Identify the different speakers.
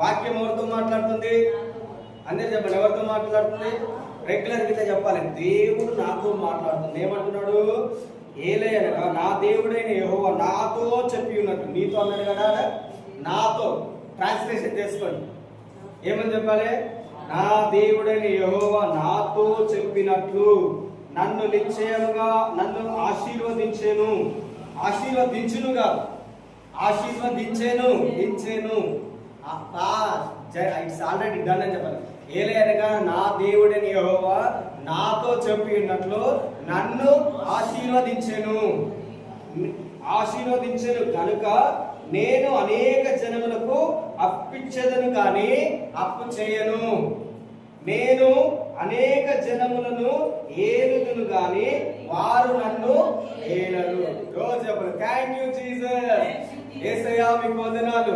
Speaker 1: వాక్యం ఎవరితో మాట్లాడుతుంది? అందరు చెప్పండి, ఎవరితో మాట్లాడుతుంది? రెగ్యులర్ గా చెప్పాలి, దేవుడు నాతో మాట్లాడుతుంది. ఏమంటున్నాడు? ఏలయనగా నా దేవుడైన యెహోవా నాతో చెప్పి ఉన్నట్టు. నీతో అన్నాడు కదా, నాతో. ట్రాన్స్లేషన్ చేసుకోండి, ఏమని చెప్పాలి? నా దేవుడైన యెహోవా నాతో చెప్పినట్లు నన్ను నిశ్చయముగా నన్ను ఆశీర్వదించెను. ఆశీర్వదించునుగా, ఆశీర్వదించెను, దించెను. ఇట్స్ ఆల్రెడీ డన్ అని చెప్పాలి. ఏలయనగా నా దేవుడైన యెహోవా నాతో చెప్పినట్లు నన్ను ఆశీర్వదించెను. ఆశీర్వదించెను కనుక నేను అనేక జనములకు అప్పిచ్చేదను కానీ అప్పు చేయను. నేను అనేక జనములను ఏలుదును గాని వారు నన్ను ఏలరు. రోజు చెప్పండి, థాంక్యూ జీసస్. యేసయ్యా మీకు వందనాలు.